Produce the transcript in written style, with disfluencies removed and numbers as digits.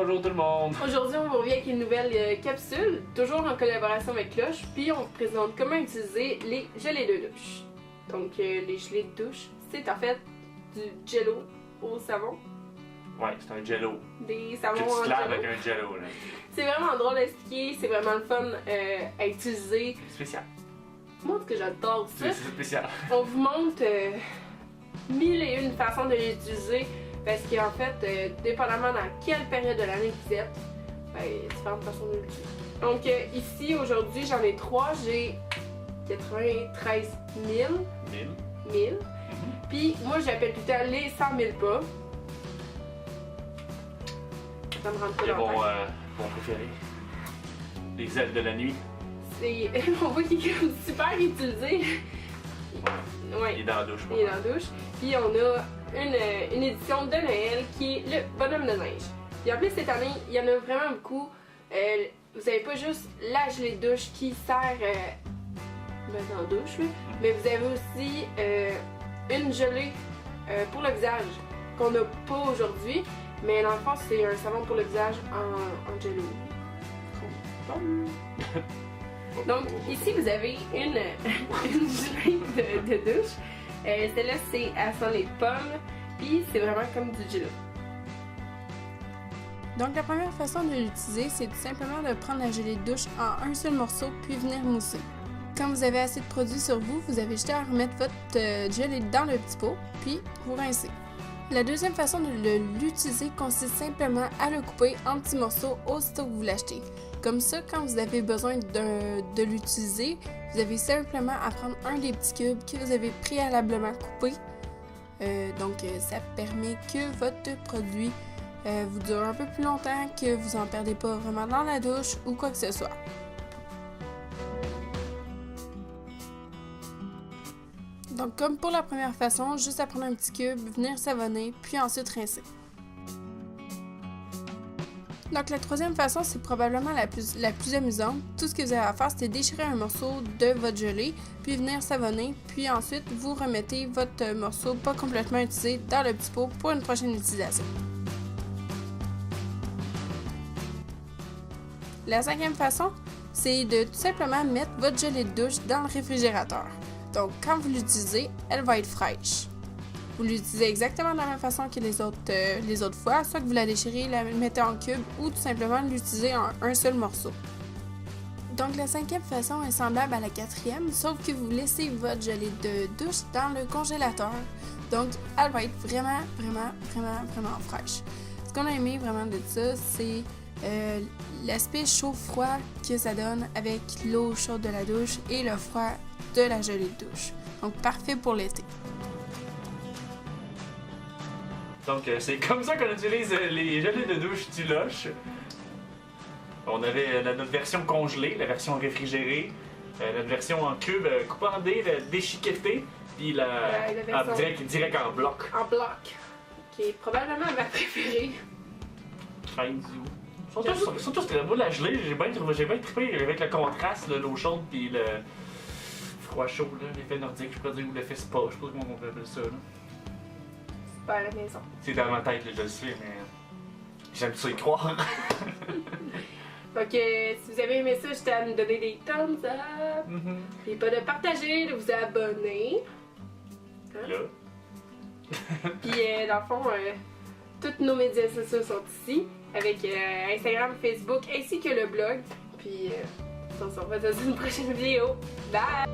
Bonjour tout le monde! Aujourd'hui, on vous revient avec une nouvelle capsule, toujours en collaboration avec Cloche, puis on vous présente comment utiliser les gelées de douche. Donc, les gelées de douche, c'est en fait du jello au savon. Ouais, c'est un jello. Des savons Que tu en te laves jello. avec un jello, là. C'est vraiment drôle à expliquer, c'est vraiment le fun à utiliser. Spécial. Moi, ce que j'adore ça, C'est spécial. on vous montre mille et une façons de l'utiliser. Parce qu'en fait, dépendamment dans quelle période de l'année vous êtes, ben, il y a différentes façons de l'utiliser. Donc ici, aujourd'hui, j'en ai 3. J'ai 93 000. 1000. Puis moi, j'appelle tout le temps les 100 000 pas. Ça me rentre pas Et dans la tête. mon préféré. Les ailes de la nuit. On voit qu'il est comme super utilisé. Ouais. Il est dans la douche. Il est dans la douche. Puis on a une édition de Noël qui est le bonhomme de neige. Puis en plus, cette année, il y en a vraiment beaucoup. Vous avez pas juste la gelée de douche qui sert dans la douche, là, mais vous avez aussi une gelée pour le visage qu'on n'a pas aujourd'hui. Mais dans le fond, c'est un savon pour le visage en gelée. Donc, ici, vous avez une gelée de douche. Celle-là, elle sent les pommes, puis c'est vraiment comme du jello. Donc, la première façon de l'utiliser, c'est tout simplement de prendre la gelée de douche en un seul morceau, puis venir mousser. Quand vous avez assez de produit sur vous, vous avez juste à remettre votre gelée dans le petit pot, puis vous rincez. La deuxième façon de l'utiliser consiste simplement à le couper en petits morceaux aussitôt que vous l'achetez. Comme ça, quand vous avez besoin de l'utiliser, vous avez simplement à prendre un des petits cubes que vous avez préalablement coupé. Donc, ça permet que votre produit vous dure un peu plus longtemps, que vous n'en perdez pas vraiment dans la douche ou quoi que ce soit. Donc, comme pour la première façon, juste à prendre un petit cube, venir savonner, puis ensuite rincer. Donc, la troisième façon, c'est probablement la plus amusante. Tout ce que vous avez à faire, c'est déchirer un morceau de votre gelée, puis venir savonner, puis ensuite, vous remettez votre morceau pas complètement utilisé dans le petit pot pour une prochaine utilisation. La cinquième façon, c'est de tout simplement mettre votre gelée de douche dans le réfrigérateur. Donc, quand vous l'utilisez, elle va être fraîche. Vous l'utilisez exactement de la même façon que les autres fois, soit que vous la déchirez, la mettez en cube ou tout simplement l'utilisez en un seul morceau. Donc, la cinquième façon est semblable à la quatrième, sauf que vous laissez votre gelée de douche dans le congélateur. Donc, elle va être vraiment fraîche. Ce qu'on a aimé vraiment de ça, c'est l'aspect chaud-froid que ça donne avec l'eau chaude de la douche et le froid de la gelée de douche. Donc, parfait pour l'été. Donc, c'est comme ça qu'on utilise les gelées de douche Tuloche. On avait notre version congelée, la version réfrigérée, notre version en cube, coupée en dés, déchiquetée, puis la version direct en bloc. En bloc, qui est probablement ma préférée. Surtout c'était moi la gelée, j'ai bien trippé avec le contraste, l'eau chaude puis le froid chaud, l'effet nordique, je pourrais dire, ou l'effet spa, je sais pas comment on appelle ça. Là. Pas à la maison. C'est dans ma tête, là, je le sais, mais j'aime ça y croire. Donc, si vous avez aimé ça, je à nous donner des thumbs up. N'oubliez pas de partager, de vous abonner. Hein? Là. Puis, dans le fond, tous nos médias sociaux sont ici, avec Instagram, Facebook, ainsi que le blog. Puis, on se revoit dans une prochaine vidéo. Bye!